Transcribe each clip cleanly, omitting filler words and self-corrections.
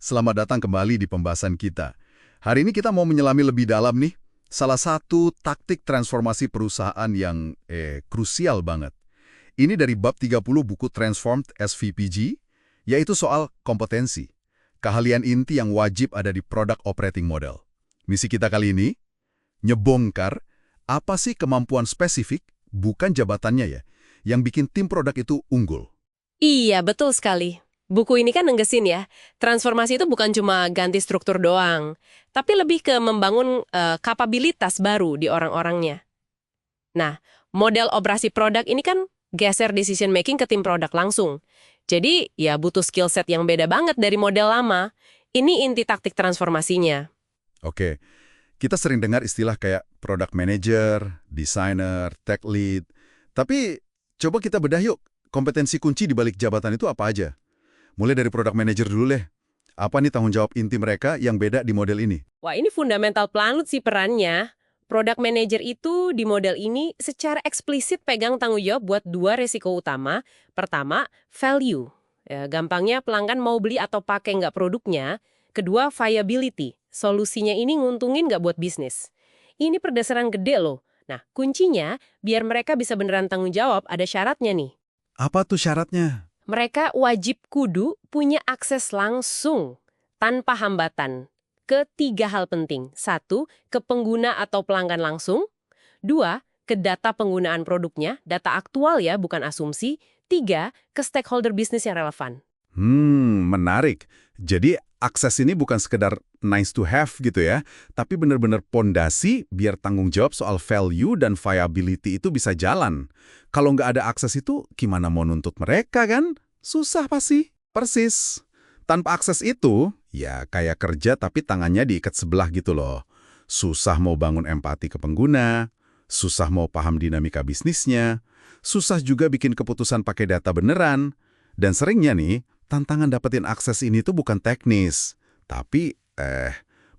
Selamat datang kembali di pembahasan kita. Hari ini kita mau menyelami lebih dalam nih, salah satu taktik transformasi perusahaan yang krusial banget. Ini dari bab 30 buku Transformed SVPG, yaitu soal kompetensi. Keahlian inti yang wajib ada di Product Operating Model. Misi kita kali ini, nyebongkar apa sih kemampuan spesifik, bukan jabatannya ya, yang bikin tim produk itu unggul. Iya, betul sekali. Buku ini kan nenggesin ya, transformasi itu bukan cuma ganti struktur doang, tapi lebih ke membangun kapabilitas baru di orang-orangnya. Nah, model operasi produk ini kan geser decision making ke tim produk langsung. Jadi, ya butuh skill set yang beda banget dari model lama. Ini inti taktik transformasinya. Oke, kita sering dengar istilah kayak product manager, designer, tech lead. Tapi coba kita bedah yuk, kompetensi kunci di balik jabatan itu apa aja? Mulai dari product manager dulu deh. Apa nih tanggung jawab inti mereka yang beda di model ini? Wah, ini fundamental banget sih perannya. Product manager itu di model ini secara eksplisit pegang tanggung jawab buat dua resiko utama. Pertama, value. Ya, gampangnya pelanggan mau beli atau pakai nggak produknya. Kedua, viability. Solusinya ini nguntungin nggak buat bisnis. Ini perdesaran gede loh. Nah, kuncinya biar mereka bisa beneran tanggung jawab ada syaratnya nih. Apa tuh syaratnya? Mereka wajib kudu punya akses langsung, tanpa hambatan, ke 3 hal penting. 1, ke pengguna atau pelanggan langsung. 2, ke data penggunaan produknya, data aktual ya, bukan asumsi. 3, ke stakeholder bisnis yang relevan. Menarik. Jadi akses ini bukan sekedar nice to have gitu ya, tapi benar-benar pondasi biar tanggung jawab soal value dan viability itu bisa jalan. Kalau nggak ada akses itu, gimana mau nuntut mereka kan? Susah pasti. Persis. Tanpa akses itu, ya kayak kerja tapi tangannya diikat sebelah gitu loh. Susah mau bangun empati ke pengguna, susah mau paham dinamika bisnisnya, susah juga bikin keputusan pakai data beneran. Dan seringnya nih, tantangan dapetin akses ini tuh bukan teknis, tapi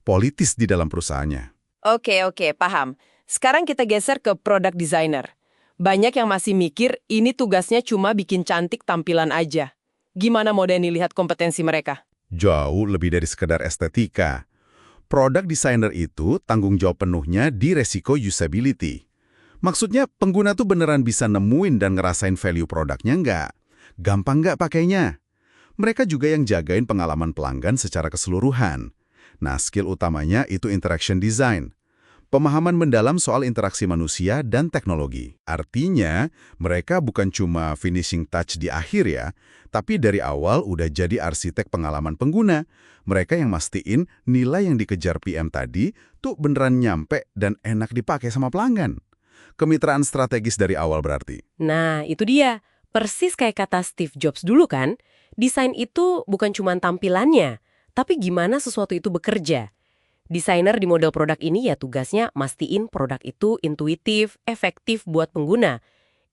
politis di dalam perusahaannya. Oke, paham. Sekarang kita geser ke product designer. Banyak yang masih mikir ini tugasnya cuma bikin cantik tampilan aja. Gimana mau Denny lihat kompetensi mereka? Jauh lebih dari sekedar estetika. Product designer itu tanggung jawab penuhnya di resiko usability. Maksudnya pengguna tuh beneran bisa nemuin dan ngerasain value produknya nggak? Gampang nggak pakainya? Mereka juga yang jagain pengalaman pelanggan secara keseluruhan. Nah, skill utamanya itu interaction design. Pemahaman mendalam soal interaksi manusia dan teknologi. Artinya, mereka bukan cuma finishing touch di akhir ya, tapi dari awal udah jadi arsitek pengalaman pengguna. Mereka yang mastiin nilai yang dikejar PM tadi tuh beneran nyampe dan enak dipakai sama pelanggan. Kemitraan strategis dari awal berarti. Nah, itu dia. Persis kayak kata Steve Jobs dulu kan, desain itu bukan cuma tampilannya, tapi gimana sesuatu itu bekerja. Desainer di model produk ini ya tugasnya mastiin produk itu intuitif, efektif buat pengguna.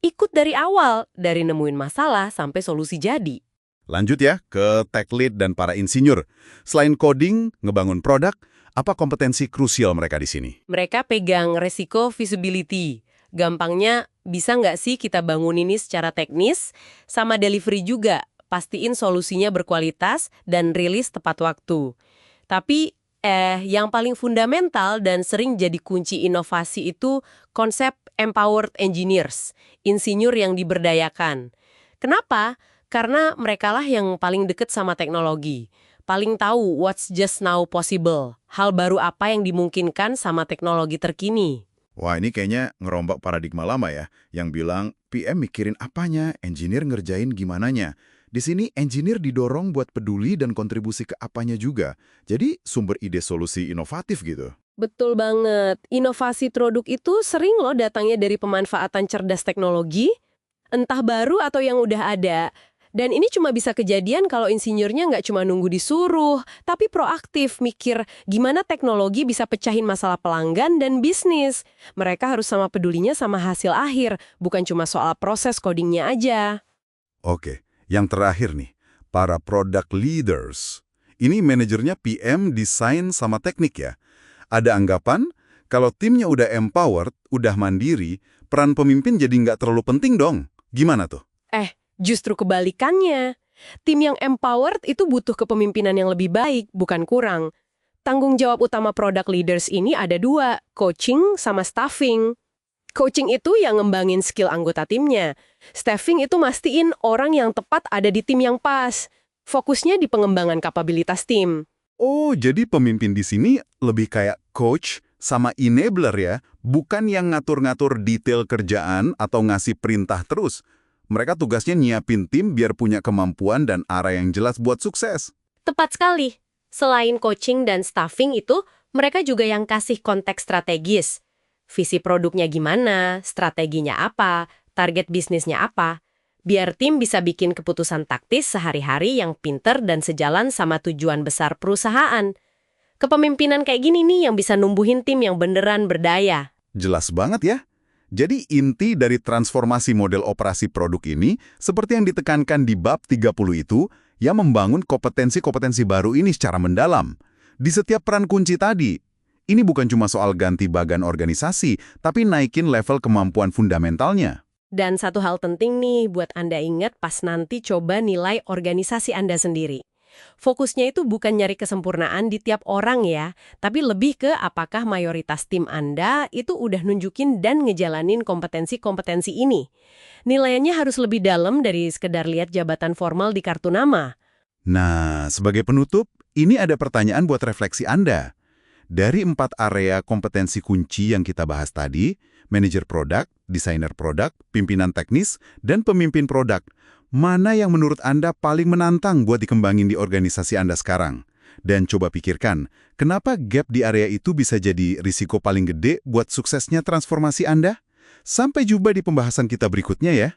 Ikut dari awal, dari nemuin masalah sampai solusi jadi. Lanjut ya ke tech lead dan para insinyur. Selain coding, ngebangun produk, apa kompetensi krusial mereka di sini? Mereka pegang resiko feasibility. Gampangnya, bisa nggak sih kita bangun ini secara teknis, sama delivery juga, pastiin solusinya berkualitas dan rilis tepat waktu. Tapi, yang paling fundamental dan sering jadi kunci inovasi itu konsep empowered engineers, insinyur yang diberdayakan. Kenapa? Karena merekalah yang paling deket sama teknologi, paling tahu what's just now possible, hal baru apa yang dimungkinkan sama teknologi terkini. Wah, ini kayaknya ngerombak paradigma lama ya, yang bilang PM mikirin apanya, engineer ngerjain gimananya. Di sini engineer didorong buat peduli dan kontribusi ke apanya juga. Jadi sumber ide solusi inovatif gitu. Betul banget. Inovasi produk itu sering loh datangnya dari pemanfaatan cerdas teknologi, entah baru atau yang udah ada. Dan ini cuma bisa kejadian kalau insinyurnya nggak cuma nunggu disuruh, tapi proaktif mikir gimana teknologi bisa pecahin masalah pelanggan dan bisnis. Mereka harus sama pedulinya sama hasil akhir, bukan cuma soal proses codingnya aja. Oke, yang terakhir nih, para product leaders. Ini manajernya PM, desain, sama teknik ya. Ada anggapan, kalau timnya udah empowered, udah mandiri, peran pemimpin jadi nggak terlalu penting dong. Gimana tuh? Justru kebalikannya. Tim yang empowered itu butuh kepemimpinan yang lebih baik, bukan kurang. Tanggung jawab utama product leaders ini ada dua, coaching sama staffing. Coaching itu yang ngembangin skill anggota timnya. Staffing itu mastiin orang yang tepat ada di tim yang pas. Fokusnya di pengembangan kapabilitas tim. Oh, jadi pemimpin di sini lebih kayak coach sama enabler ya, bukan yang ngatur-ngatur detail kerjaan atau ngasih perintah terus. Mereka tugasnya nyiapin tim biar punya kemampuan dan arah yang jelas buat sukses. Tepat sekali. Selain coaching dan staffing itu, mereka juga yang kasih konteks strategis. Visi produknya gimana, strateginya apa, target bisnisnya apa. Biar tim bisa bikin keputusan taktis sehari-hari yang pinter dan sejalan sama tujuan besar perusahaan. Kepemimpinan kayak gini nih yang bisa numbuhin tim yang beneran berdaya. Jelas banget ya. Jadi inti dari transformasi model operasi produk ini, seperti yang ditekankan di bab 30 itu, yang membangun kompetensi-kompetensi baru ini secara mendalam. Di setiap peran kunci tadi, ini bukan cuma soal ganti bagan organisasi, tapi naikin level kemampuan fundamentalnya. Dan satu hal penting nih buat Anda ingat pas nanti coba nilai organisasi Anda sendiri. Fokusnya itu bukan nyari kesempurnaan di tiap orang ya, tapi lebih ke apakah mayoritas tim Anda itu udah nunjukin dan ngejalanin kompetensi-kompetensi ini. Nilainya harus lebih dalam dari sekedar lihat jabatan formal di kartu nama. Nah, sebagai penutup, ini ada pertanyaan buat refleksi Anda. Dari 4 area kompetensi kunci yang kita bahas tadi, manajer produk, desainer produk, pimpinan teknis, dan pemimpin produk, mana yang menurut Anda paling menantang buat dikembangin di organisasi Anda sekarang? Dan coba pikirkan, kenapa gap di area itu bisa jadi risiko paling gede buat suksesnya transformasi Anda? Sampai jumpa di pembahasan kita berikutnya ya.